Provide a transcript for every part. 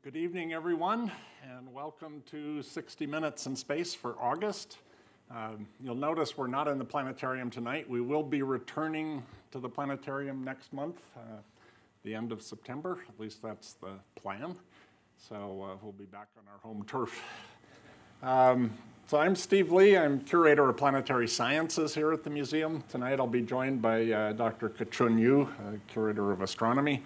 Good evening, everyone, and welcome to 60 Minutes in Space for August. You'll notice we're not in the planetarium tonight. We will be returning to the planetarium next month, the end of September. At least that's the plan. So we'll be back on our home turf. So I'm Steve Lee. I'm curator of planetary sciences here at the museum. Tonight I'll be joined by Dr. Chun, curator of astronomy.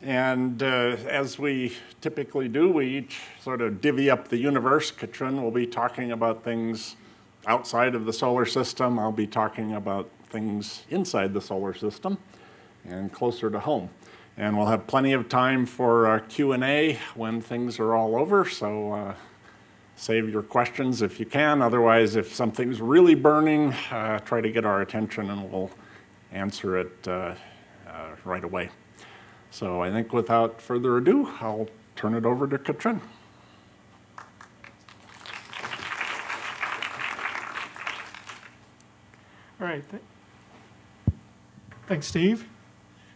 As we typically do, we each sort of divvy up the universe. Chun will be talking about things outside of the solar system. I'll be talking about things inside the solar system and closer to home. And we'll have plenty of time for Q&A when things are all over, so save your questions if you can. Otherwise, if something's really burning, try to get our attention and we'll answer it right away. So I think without further ado, I'll turn it over to Chun. All right. Thanks, Steve.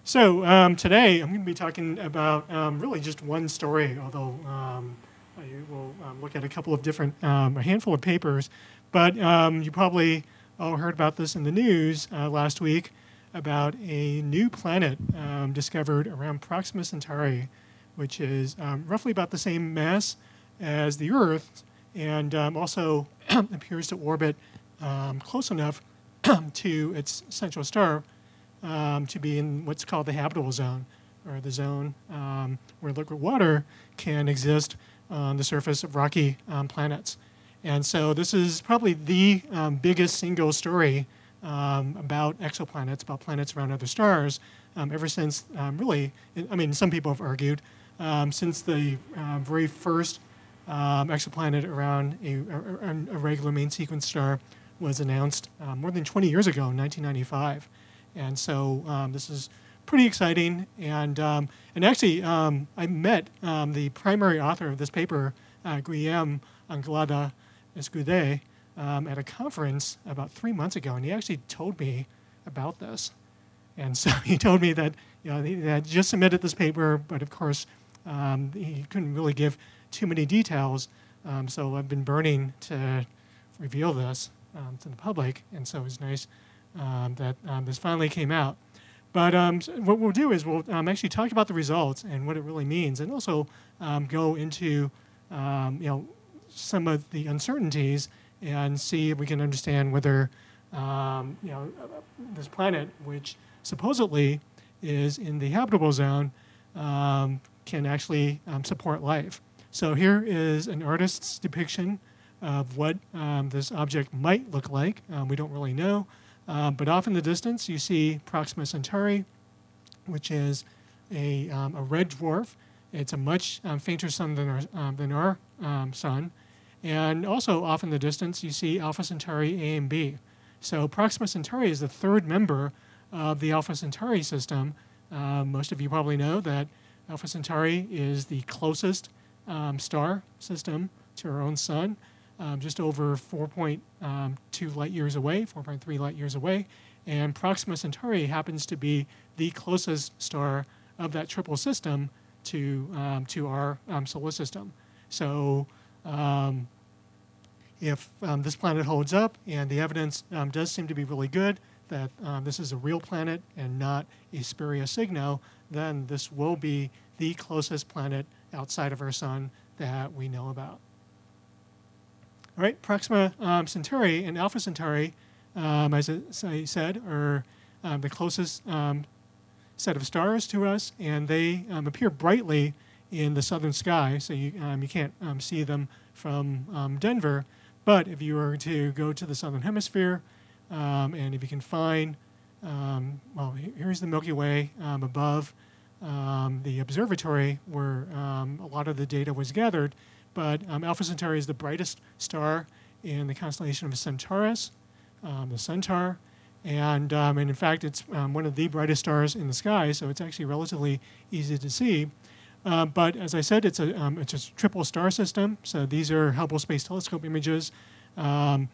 So today I'm going to be talking about really just one story, although I will look at a couple of different, a handful of papers. But you probably all heard about this in the news last week, about a new planet discovered around Proxima Centauri, which is roughly about the same mass as the Earth, and also appears to orbit close enough to its central star to be in what's called the habitable zone, or the zone where liquid water can exist on the surface of rocky planets. And so this is probably the biggest single story about exoplanets, about planets around other stars, ever since, really, I mean, some people have argued, since the very first exoplanet around a regular main sequence star was announced more than 20 years ago in 1995. And so this is pretty exciting. And actually, I met the primary author of this paper, Guillaume Anglada-Escudé, at a conference about 3 months ago, and he actually told me about this. And so he told me that he had just submitted this paper, but of course he couldn't really give too many details. So I've been burning to reveal this to the public, and so it was nice that this finally came out. But what we'll do is we'll actually talk about the results and what it really means, and also go into some of the uncertainties and see if we can understand whether this planet, which supposedly is in the habitable zone, can actually support life. So here is an artist's depiction of what this object might look like. We don't really know, but off in the distance you see Proxima Centauri, which is a red dwarf. It's a much fainter sun than our sun. And also off in the distance, you see Alpha Centauri A and B. So Proxima Centauri is the third member of the Alpha Centauri system. Most of you probably know that Alpha Centauri is the closest star system to our own sun, just over 4.2 light years away, 4.3 light years away. And Proxima Centauri happens to be the closest star of that triple system to our solar system. So if this planet holds up, and the evidence does seem to be really good that this is a real planet and not a spurious signal, then this will be the closest planet outside of our sun that we know about. All right, Proxima Centauri and Alpha Centauri, as I said, are the closest set of stars to us, and they appear brightly in the southern sky, so you can't see them from Denver. But if you were to go to the southern hemisphere, and if you can find, well, here's the Milky Way above the observatory where a lot of the data was gathered. But Alpha Centauri is the brightest star in the constellation of Centaurus, the Centaur. And in fact, it's one of the brightest stars in the sky, so it's actually relatively easy to see. But as I said, it's a triple star system. So these are Hubble Space Telescope images. The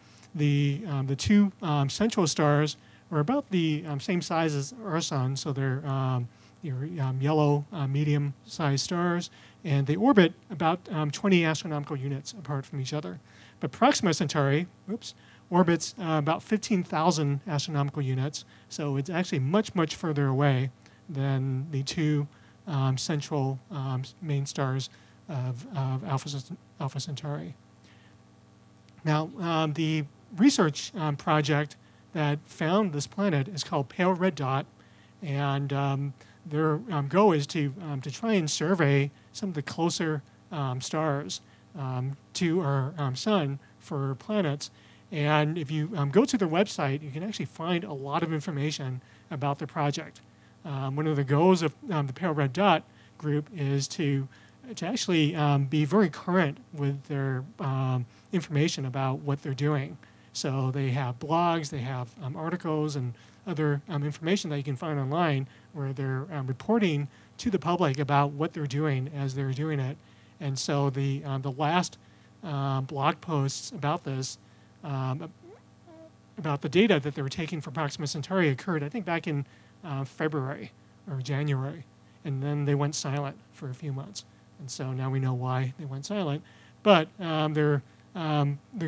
two central stars are about the same size as our sun, so they're your yellow medium-sized stars, and they orbit about 20 astronomical units apart from each other. But Proxima Centauri, orbits about 15,000 astronomical units, so it's actually much, much further away than the two central main stars of Alpha Centauri. Now, the research project that found this planet is called Pale Red Dot, and their goal is to try and survey some of the closer stars to our sun for planets. And if you go to their website, you can actually find a lot of information about the project. One of the goals of the Pale Red Dot group is to actually be very current with their information about what they're doing. So they have blogs, they have articles and other information that you can find online where they're reporting to the public about what they're doing as they're doing it. And so the last blog posts about this, about the data that they were taking for Proxima Centauri occurred, I think, back in February or January. And then they went silent for a few months. And so now we know why they went silent. But their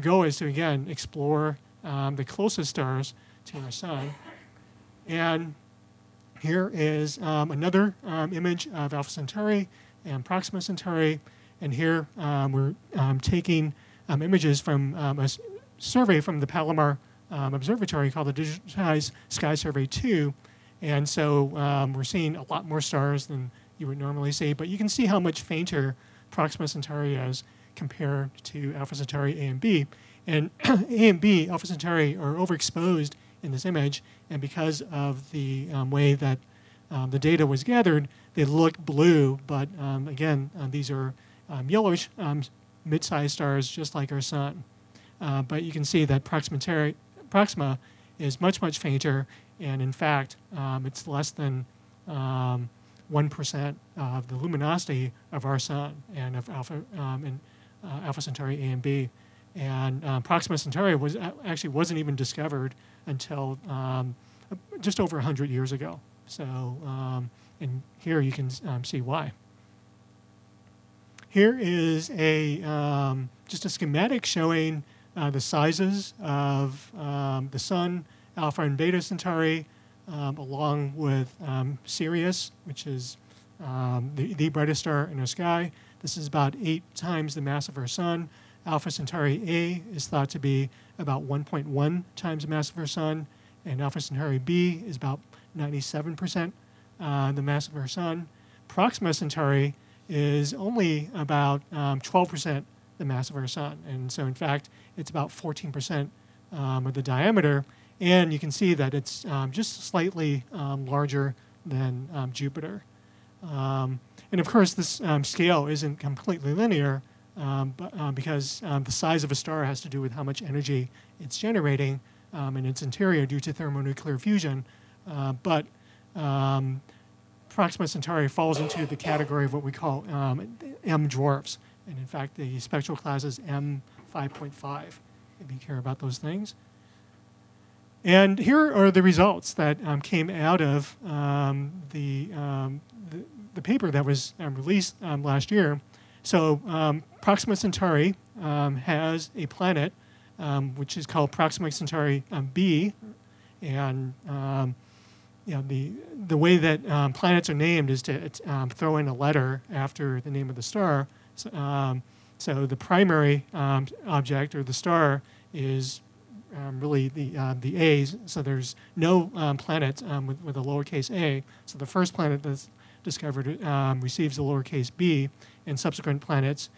goal is to, again, explore the closest stars to our sun. And here is another image of Alpha Centauri and Proxima Centauri. And here we're taking images from a survey from the Palomar Observatory called the Digitized Sky Survey 2. And so we're seeing a lot more stars than you would normally see. But you can see how much fainter Proxima Centauri is compared to Alpha Centauri A and B. And A and B, Alpha Centauri, are overexposed in this image. And because of the way that the data was gathered, they look blue. But again, these are yellowish mid-sized stars just like our sun. But you can see that Proxima is much, much fainter. And in fact, it's less than 1% of the luminosity of our sun and of Alpha Centauri A and B. And Proxima Centauri actually wasn't even discovered until just over 100 years ago. So, and here you can see why. Here is just a schematic showing the sizes of the Sun, Alpha and Beta Centauri, along with Sirius, which is the brightest star in our sky. This is about 8 times the mass of our Sun. Alpha Centauri A is thought to be about 1.1 times the mass of our Sun, and Alpha Centauri B is about 97% the mass of our Sun. Proxima Centauri is only about 12% the mass of our Sun, and so in fact it's about 14% of the diameter, and you can see that it's just slightly larger than Jupiter. And of course this scale isn't completely linear, but because the size of a star has to do with how much energy it's generating in its interior due to thermonuclear fusion. But Proxima Centauri falls into the category of what we call M dwarfs. And in fact, the spectral class is M5.5, if you care about those things. And here are the results that came out of the paper that was released last year. So Proxima Centauri has a planet which is called Proxima Centauri B, and you know, the way that planets are named is to throw in a letter after the name of the star. So the primary object, or the star, is really the A's. So there's no planet with a lowercase a. So the first planet that's discovered receives a lowercase b, and subsequent planets,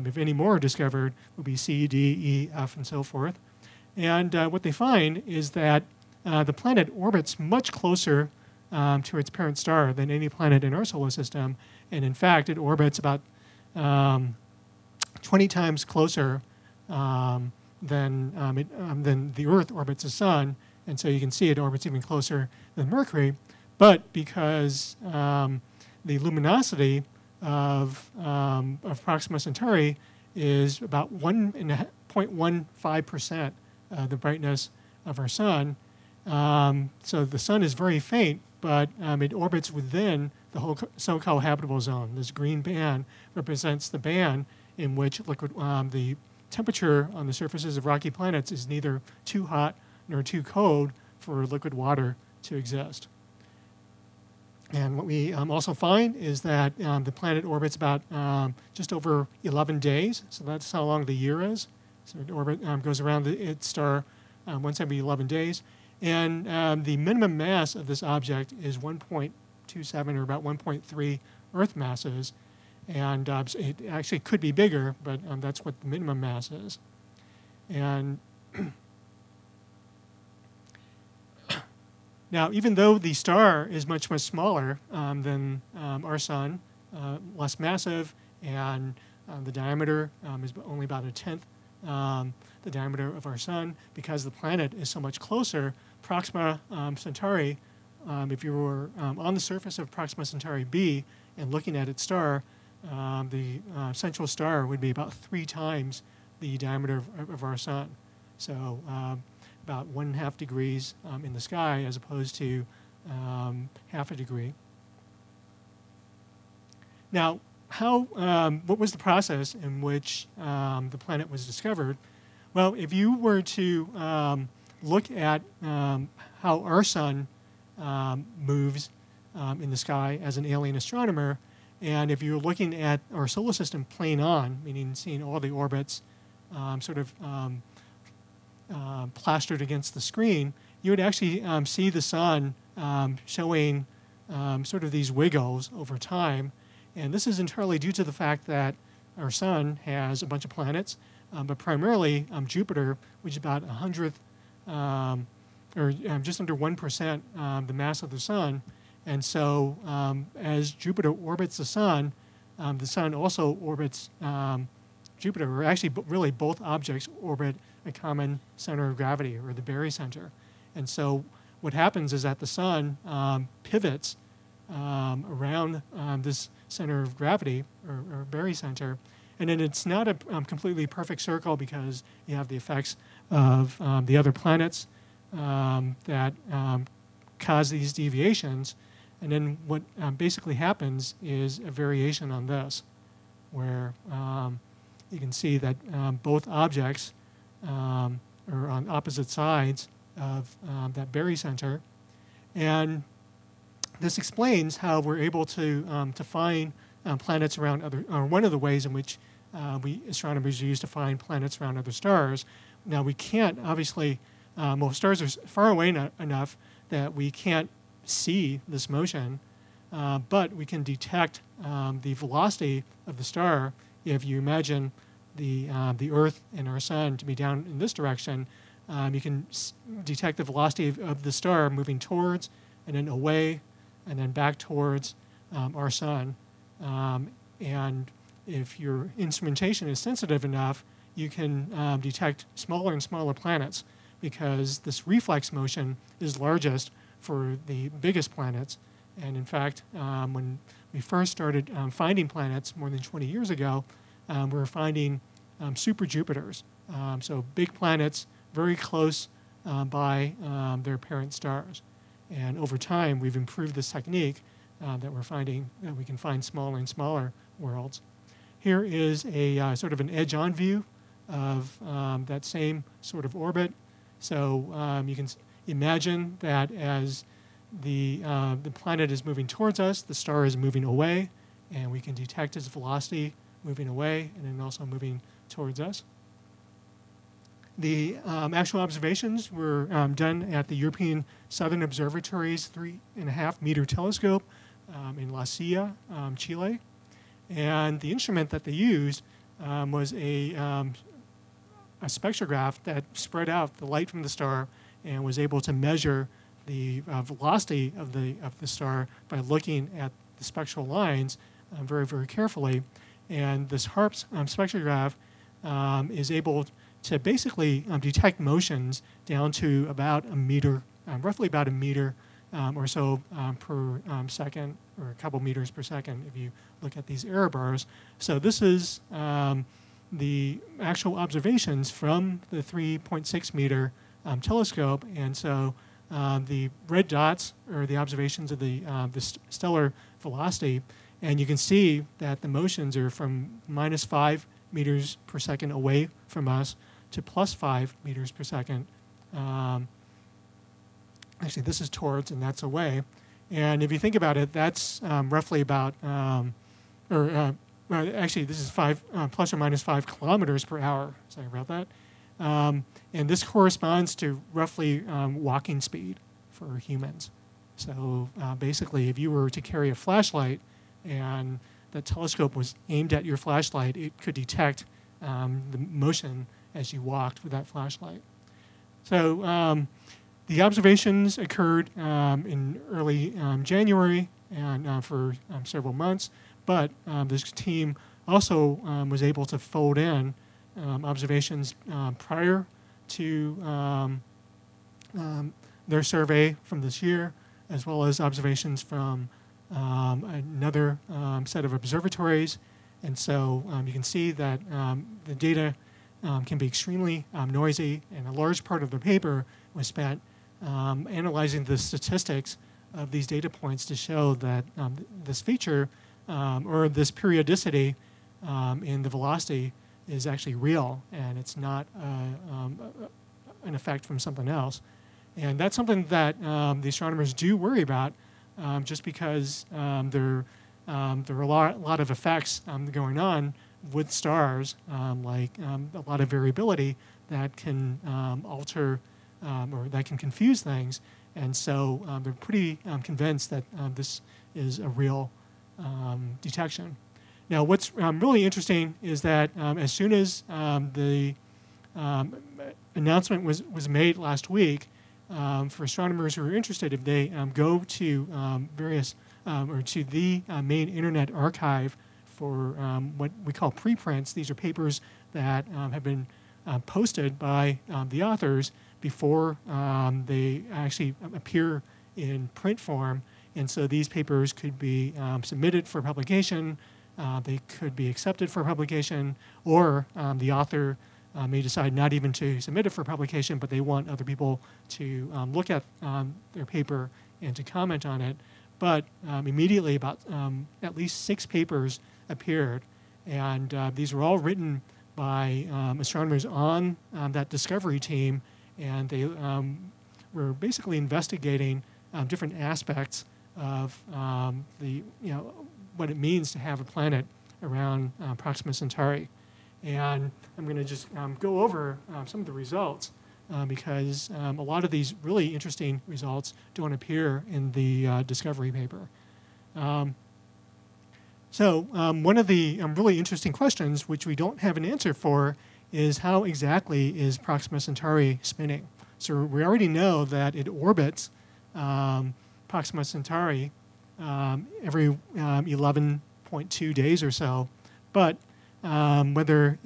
if any more are discovered, will be C, D, E, F, and so forth. And what they find is that the planet orbits much closer to its parent star than any planet in our solar system. And in fact, it orbits about 20 times closer than the Earth orbits the Sun. And so you can see it orbits even closer than Mercury. But because the luminosity of Proxima Centauri is about 1.15% the brightness of our Sun, so the Sun is very faint, but it orbits within the whole so-called habitable zone. This green band represents the band in which the temperature on the surfaces of rocky planets is neither too hot nor too cold for liquid water to exist. And what we also find is that the planet orbits about just over 11 days. So that's how long the year is. So it goes around its star once every 11 days. And the minimum mass of this object is 1.27 or about 1.3 Earth masses. And it actually could be bigger, but that's what the minimum mass is. And now, even though the star is much, much smaller than our sun, less massive, and the diameter is only about a tenth the diameter of our sun, because the planet is so much closer, Proxima Centauri, if you were on the surface of Proxima Centauri b and looking at its star, the central star would be about 3 times the diameter of our sun. So about 1.5 degrees in the sky as opposed to half a degree. Now, what was the process in which the planet was discovered? Well, if you were to look at how our sun moves in the sky as an alien astronomer, and if you're looking at our solar system plane on, meaning seeing all the orbits plastered against the screen, you would actually see the sun showing sort of these wiggles over time. And this is entirely due to the fact that our sun has a bunch of planets, but primarily Jupiter, which is about 100th, or just under 1% the mass of the sun. And so as Jupiter orbits the sun also orbits Jupiter, or actually really both objects orbit a common center of gravity, or the barycenter. And so what happens is that the sun pivots around this center of gravity, or barycenter, and then it's not a completely perfect circle because you have the effects of the other planets that cause these deviations. And then what basically happens is a variation on this, where you can see that both objects are on opposite sides of that barycenter. And this explains how we're able to find planets around other, or one of the ways in which we astronomers use to find planets around other stars. Now, we can't, obviously, stars are far away enough that we can't see this motion, but we can detect the velocity of the star. If you imagine the Earth and our sun to be down in this direction, you can detect the velocity of the star moving towards and then away and then back towards our sun. And if your instrumentation is sensitive enough, you can detect smaller and smaller planets, because this reflex motion is largest for the biggest planets. And in fact, when we first started finding planets more than 20 years ago, we were finding super Jupiters, so big planets very close by their parent stars. And over time, we've improved this technique that we're finding that we can find smaller and smaller worlds. Here is a sort of an edge-on view of that same sort of orbit. So you can imagine that as the planet is moving towards us, the star is moving away, and we can detect its velocity moving away and then also moving towards us. The actual observations were done at the European Southern Observatory's 3.5-meter telescope in La Silla, Chile. And the instrument that they used was a spectrograph that spread out the light from the star and was able to measure the velocity of the star by looking at the spectral lines very, very carefully. And this HARPS spectrograph is able to basically detect motions down to about a meter, roughly about a meter or so per second, or a couple meters per second if you look at these error bars. So this is the actual observations from the 3.6-meter telescope. And so The red dots are the observations of the stellar velocity, and you can see that the motions are from -5 meters per second away from us to +5 meters per second. Actually, this is towards and that's away. And if you think about it, that's roughly about, well, actually, this is plus or minus 5 kilometers per hour. Sorry about that. And this corresponds to roughly walking speed for humans. So basically, if you were to carry a flashlight and the telescope was aimed at your flashlight, it could detect the motion as you walked with that flashlight. So the observations occurred in early January and for several months, but this team also was able to fold in observations prior to their survey from this year, as well as observations from another set of observatories. And so you can see that the data can be extremely noisy, and a large part of the paper was spent analyzing the statistics of these data points to show that this feature or this periodicity in the velocity is actually real, and it's not an effect from something else. And that's something that the astronomers do worry about, just because there are a lot of effects going on with stars, like a lot of variability that can alter or that can confuse things. And so they're pretty convinced that this is a real detection. Now, what's really interesting is that as soon as the announcement was made last week, for astronomers who are interested, if they go to various or to the main Internet archive for what we call preprints, these are papers that have been posted by the authors before they actually appear in print form. And so these papers could be submitted for publication, they could be accepted for publication, or the author may decide not even to submit it for publication, but they want other people to look at their paper and to comment on it. But immediately about at least 6 papers appeared, and these were all written by astronomers on that discovery team, and they were basically investigating different aspects of what it means to have a planet around Proxima Centauri. And I'm going to just go over some of the results because a lot of these really interesting results don't appear in the discovery paper. So one of the really interesting questions, which we don't have an answer for, is how exactly is Proxima Centauri spinning? So we already know that it orbits Proxima Centauri every 11.2 days or so, but whether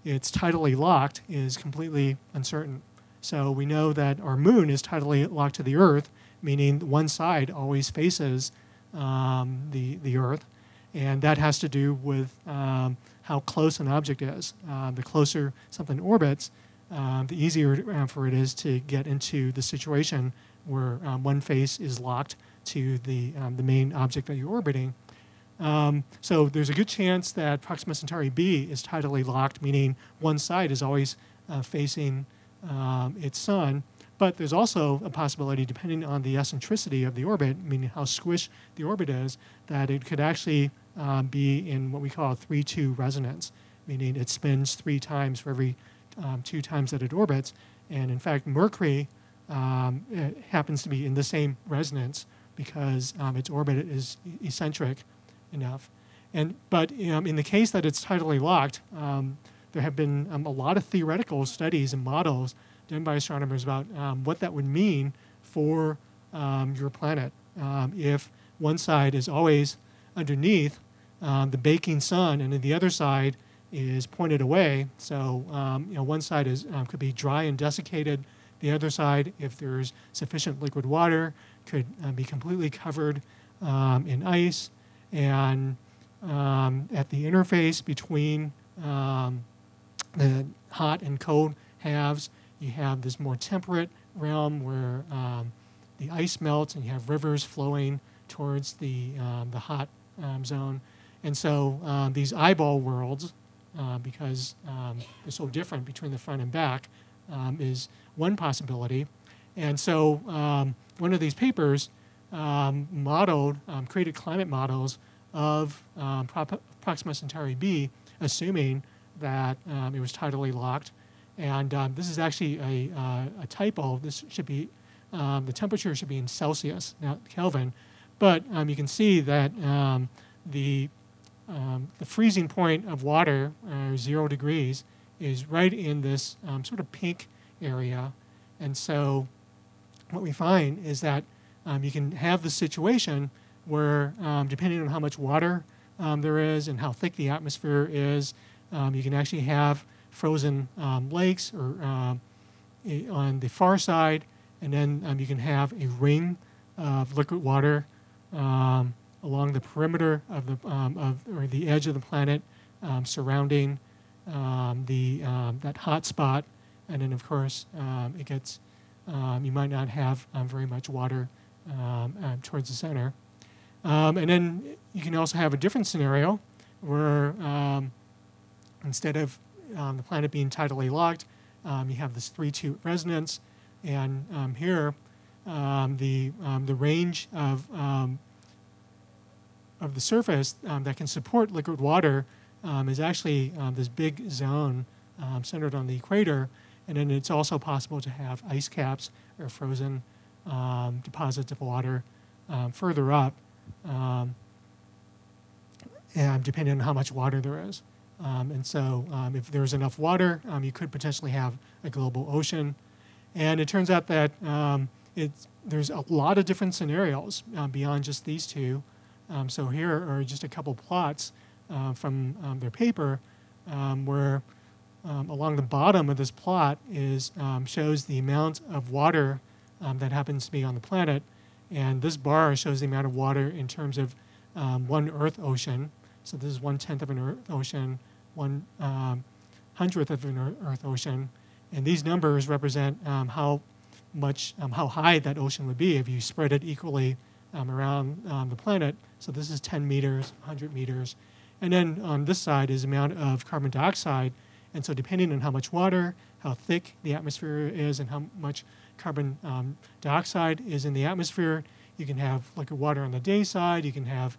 it's tidally locked is completely uncertain. So we know that our moon is tidally locked to the Earth, meaning one side always faces the Earth, and that has to do with how close an object is. The closer something orbits, the easier for it is to get into the situation where one face is locked to the main object that you're orbiting. So there's a good chance that Proxima Centauri b is tidally locked, meaning one side is always facing its sun. But there's also a possibility, depending on the eccentricity of the orbit, meaning how squished the orbit is, that it could actually be in what we call a 3-2 resonance, meaning it spins 3 times for every 2 times that it orbits. And in fact, Mercury it happens to be in the same resonance because its orbit is eccentric enough. But in the case that it's tidally locked, there have been a lot of theoretical studies and models done by astronomers about what that would mean for your planet. If one side is always underneath the baking sun and then the other side is pointed away, so one side could be dry and desiccated, the other side, if there's sufficient liquid water, could be completely covered in ice. And at the interface between the hot and cold halves, you have this more temperate realm where the ice melts and you have rivers flowing towards the hot zone. And so these eyeball worlds, because they're so different between the front and back, is one possibility. And so one of these papers created climate models of Proxima Centauri B, assuming that it was tidally locked. And this is actually a typo. This should be, the temperature should be in Celsius, not Kelvin. But you can see that the freezing point of water, 0 degrees, is right in this sort of pink area. And so what we find is that you can have the situation where, depending on how much water there is and how thick the atmosphere is, you can actually have frozen lakes or on the far side, and then you can have a ring of liquid water along the perimeter of or the edge of the planet surrounding that hot spot, and then of course it gets you might not have very much water towards the center. And then you can also have a different scenario where instead of the planet being tidally locked, you have this 3-2 resonance, and here the range of the surface that can support liquid water is actually this big zone centered on the equator, and then it's also possible to have ice caps or frozen deposits of water further up, and depending on how much water there is. And so if there's enough water, you could potentially have a global ocean. And it turns out that there's a lot of different scenarios beyond just these two. So here are just a couple plots from their paper where along the bottom of this plot shows the amount of water that happens to be on the planet. And this bar shows the amount of water in terms of 1 Earth ocean. So this is 1/10 of an Earth ocean, 1/100th of an Earth ocean. And these numbers represent how high that ocean would be if you spread it equally around the planet. So this is 10 meters, 100 meters. And then on this side is the amount of carbon dioxide. And so depending on how much water, how thick the atmosphere is, and how much carbon dioxide is in the atmosphere, you can have liquid water on the day side, you can have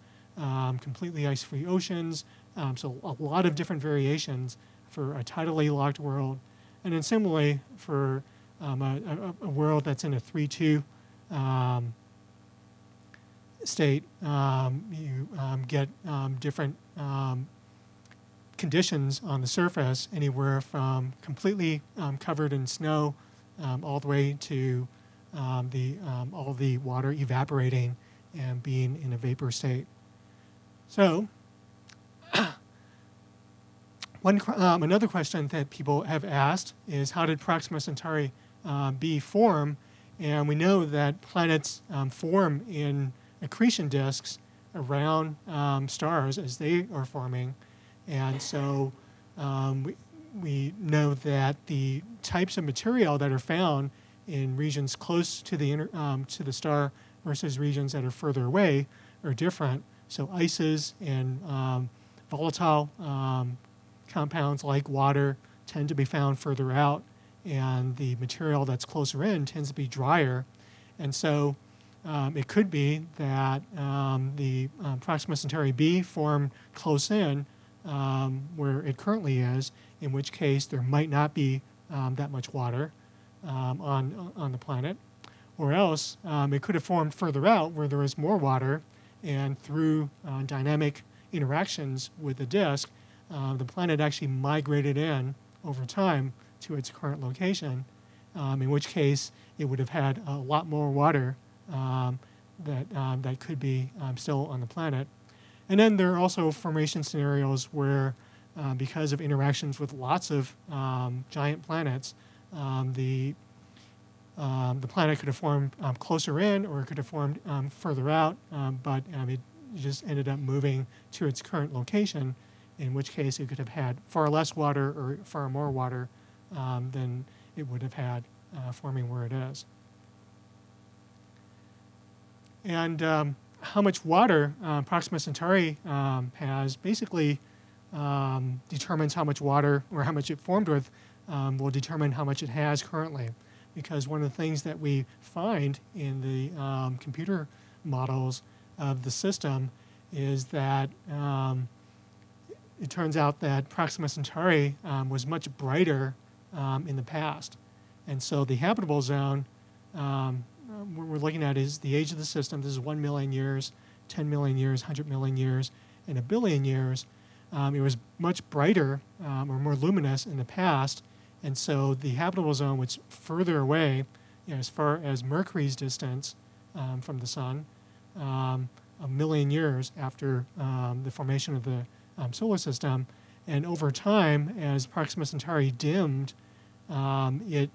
completely ice-free oceans. So a lot of different variations for a tidally locked world. And then similarly, for a world that's in a 3-2 state, you get different conditions on the surface, anywhere from completely covered in snow all the way to all the water evaporating and being in a vapor state. So another question that people have asked is, how did Proxima Centauri B form? And we know that planets form in accretion disks around stars as they are forming. And so we know that the types of material that are found in regions close to the star versus regions that are further away are different. So ices and volatile compounds like water tend to be found further out, and the material that's closer in tends to be drier. And so it could be that the Proxima Centauri B formed close in where it currently is, in which case there might not be that much water on the planet. Or else it could have formed further out where there is more water, and through dynamic interactions with the disk, the planet actually migrated in over time to its current location, in which case it would have had a lot more water that could be still on the planet. And then there are also formation scenarios where, because of interactions with lots of giant planets, the planet could have formed closer in, or it could have formed further out, but it just ended up moving to its current location, in which case it could have had far less water or far more water than it would have had forming where it is. And how much water Proxima Centauri has basically determines how much water, or how much it formed with, will determine how much it has currently. Because one of the things that we find in the computer models of the system is that it turns out that Proxima Centauri was much brighter in the past. And so the habitable zone what we're looking at is the age of the system. This is 1 million years, 10 million years, 100 million years, and a billion years. It was much brighter or more luminous in the past. And so the habitable zone was further away, as far as Mercury's distance from the sun, a million years after the formation of the solar system. And over time, as Proxima Centauri dimmed, the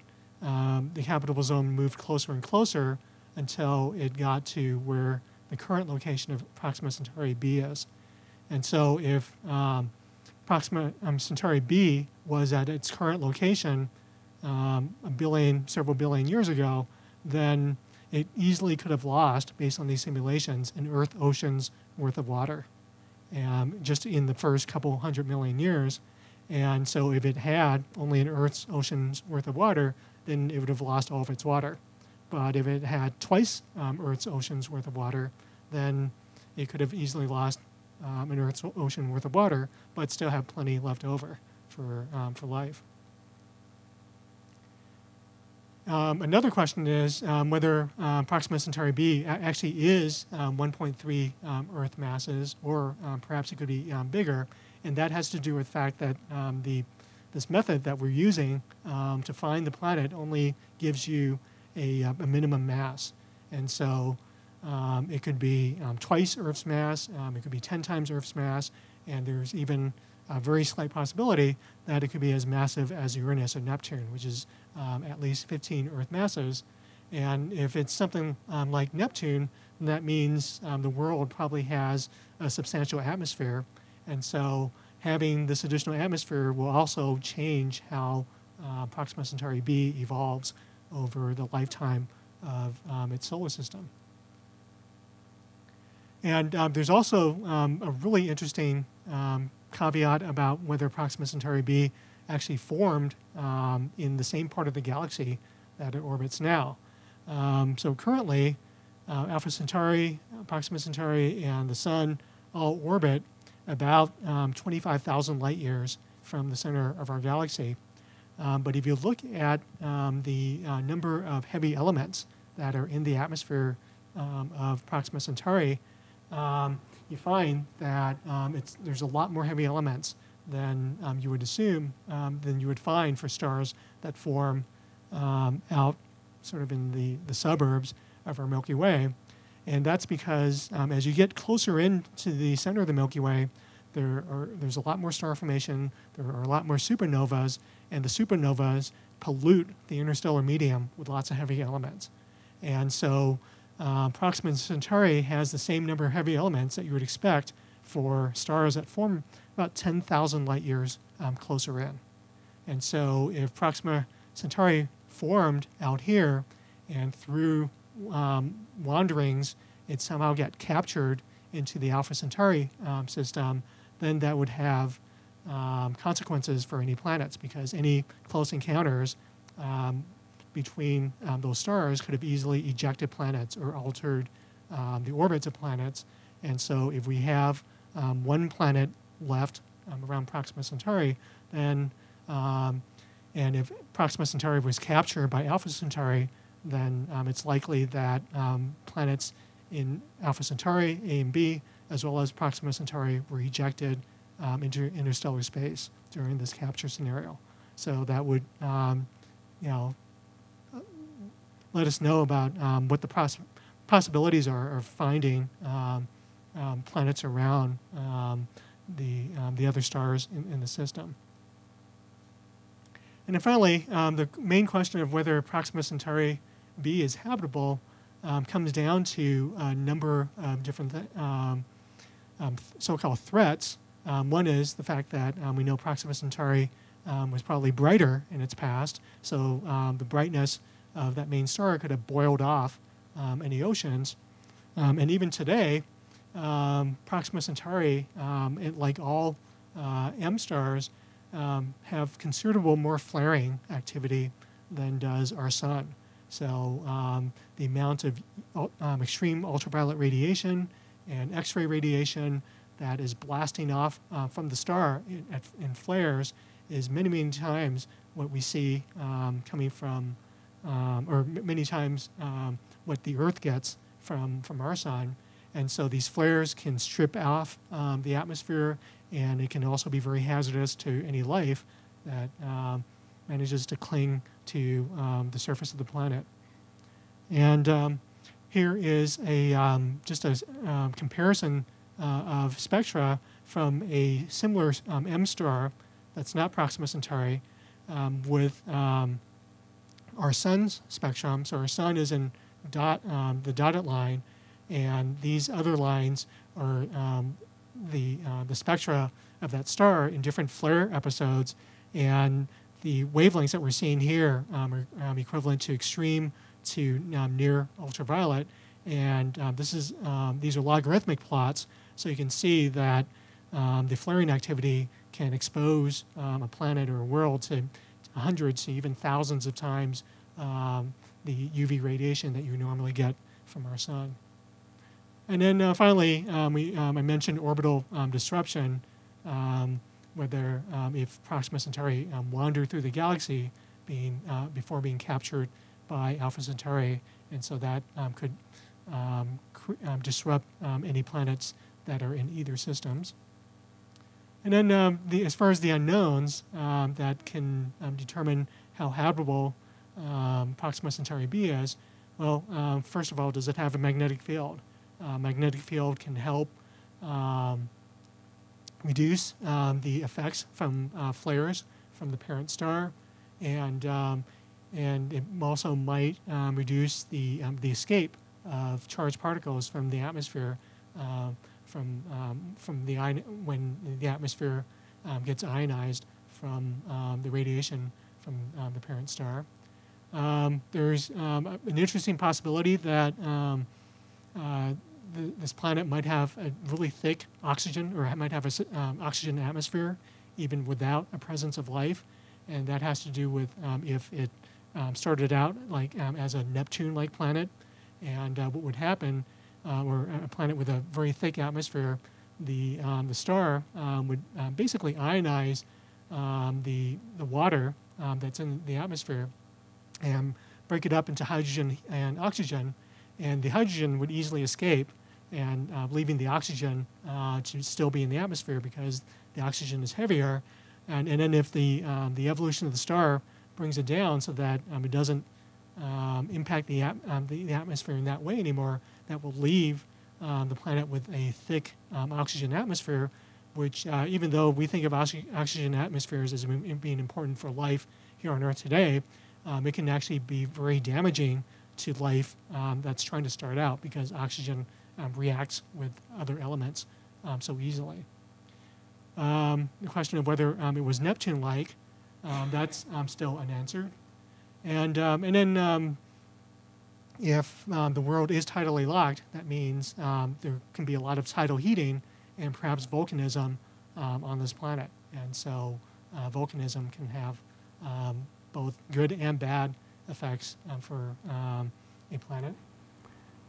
habitable zone moved closer and closer until it got to where the current location of Proxima Centauri b is. And so if Proxima Centauri b was at its current location several billion years ago, then it easily could have lost, based on these simulations, an Earth ocean's worth of water, just in the first couple 100 million years. And so if it had only an Earth's ocean's worth of water, then it would have lost all of its water. But if it had twice Earth's ocean's worth of water, then it could have easily lost an Earth's ocean worth of water, but still have plenty left over for life. Another question is whether Proxima Centauri b actually is 1.3 Earth masses, or perhaps it could be bigger. And that has to do with the fact that this method that we're using to find the planet only gives you a minimum mass. And so it could be twice Earth's mass, it could be 10 times Earth's mass, and there's even a very slight possibility that it could be as massive as Uranus or Neptune, which is at least 15 Earth masses. And if it's something like Neptune, then that means the world probably has a substantial atmosphere. And so having this additional atmosphere will also change how Proxima Centauri b evolves over the lifetime of its solar system. And there's also a really interesting caveat about whether Proxima Centauri b actually formed in the same part of the galaxy that it orbits now. So currently, Alpha Centauri, Proxima Centauri, and the Sun all orbit about 25,000 light years from the center of our galaxy. But if you look at the number of heavy elements that are in the atmosphere of Proxima Centauri, you find that there's a lot more heavy elements than you would assume, than you would find for stars that form out sort of in the suburbs of our Milky Way. And that's because as you get closer into the center of the Milky Way, there's a lot more star formation, there are a lot more supernovas, and the supernovas pollute the interstellar medium with lots of heavy elements. And so Proxima Centauri has the same number of heavy elements that you would expect for stars that form about 10,000 light years closer in. And so if Proxima Centauri formed out here, and through wanderings it somehow get captured into the Alpha Centauri system, then that would have consequences for any planets, because any close encounters between those stars could have easily ejected planets or altered the orbits of planets. And so if we have one planet left around Proxima Centauri, then and if Proxima Centauri was captured by Alpha Centauri, then it's likely that planets in Alpha Centauri, A and B, as well as Proxima Centauri, were ejected into interstellar space during this capture scenario. So that would, let us know about what the possibilities are of finding planets around the other stars in the system. And then finally, the main question of whether Proxima Centauri b is habitable comes down to a number of different so-called threats. One is the fact that we know Proxima Centauri was probably brighter in its past, so the brightness of that main star could have boiled off in the oceans. And even today, Proxima Centauri, like all M stars, have considerable more flaring activity than does our sun. So the amount of extreme ultraviolet radiation and X-ray radiation that is blasting off from the star in flares is many, many times what we see coming from, or many times what the Earth gets from our sun. And so these flares can strip off the atmosphere, and it can also be very hazardous to any life that manages to cling to the surface of the planet. And here is just a comparison of spectra from a similar M star that's not Proxima Centauri with our sun's spectrum. So our sun is in the dotted line, and these other lines are the spectra of that star in different flare episodes, and the wavelengths that we're seeing here are equivalent to extreme to near ultraviolet, and these are logarithmic plots, so you can see that the flaring activity can expose a planet or a world to hundreds to even thousands of times the UV radiation that you normally get from our sun. And then finally, I mentioned orbital disruption, whether if Proxima Centauri wandered through the galaxy before being captured by Alpha Centauri, and so that could disrupt any planets that are in either systems. And then as far as the unknowns that can determine how habitable Proxima Centauri b is, well, first of all, does it have a magnetic field? Magnetic field can help reduce the effects from flares from the parent star, and it also might reduce the escape of charged particles from the atmosphere when the atmosphere gets ionized from the radiation from the parent star. There's an interesting possibility that this planet might have a really thick oxygen, or might have an oxygen atmosphere even without a presence of life, and that has to do with if it started out like as a Neptune-like planet, and what would happen, or a planet with a very thick atmosphere, the star would basically ionize the water that's in the atmosphere and break it up into hydrogen and oxygen, and the hydrogen would easily escape, and leaving the oxygen to still be in the atmosphere because the oxygen is heavier, and then if the evolution of the star brings it down so that it doesn't impact the atmosphere in that way anymore, that will leave the planet with a thick oxygen atmosphere, which even though we think of oxygen atmospheres as being important for life here on Earth today, it can actually be very damaging to life that's trying to start out, because oxygen reacts with other elements so easily. The question of whether it was Neptune-like, that's still unanswered. And then if the world is tidally locked, that means there can be a lot of tidal heating and perhaps volcanism on this planet. And so volcanism can have both good and bad effects for a planet.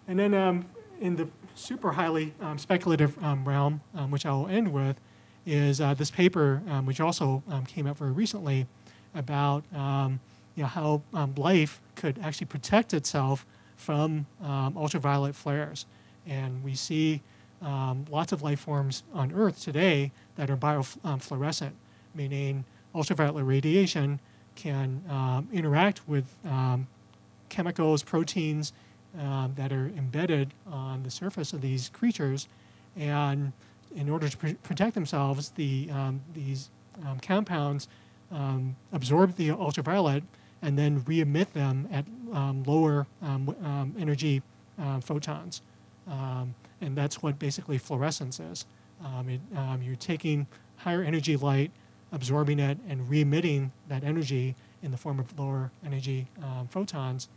And then in the super highly speculative realm, which I will end with, is this paper, which also came out very recently, about how life could actually protect itself from ultraviolet flares. And we see lots of life forms on Earth today that are biofluorescent, meaning ultraviolet radiation can interact with chemicals, proteins that are embedded on the surface of these creatures, and in order to protect themselves, these compounds absorb the ultraviolet and then re-emit them at lower energy photons. And that's what basically fluorescence is. You're taking higher energy light absorbing it and re-emitting that energy in the form of lower energy photons.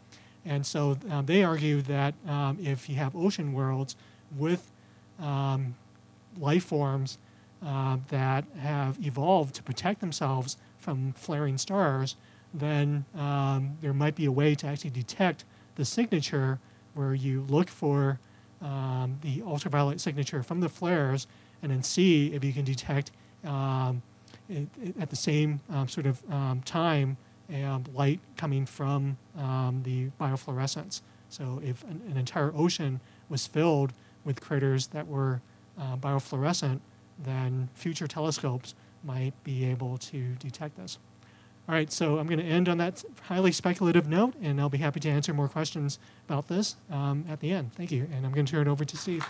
And so they argue that if you have ocean worlds with life forms that have evolved to protect themselves from flaring stars, then there might be a way to actually detect the signature where you look for the ultraviolet signature from the flares and then see if you can detect at the same sort of time light coming from the biofluorescence. So if an entire ocean was filled with craters that were biofluorescent, then future telescopes might be able to detect this. All right, so I'm going to end on that highly speculative note, and I'll be happy to answer more questions about this at the end. Thank you, and I'm going to turn it over to Steve.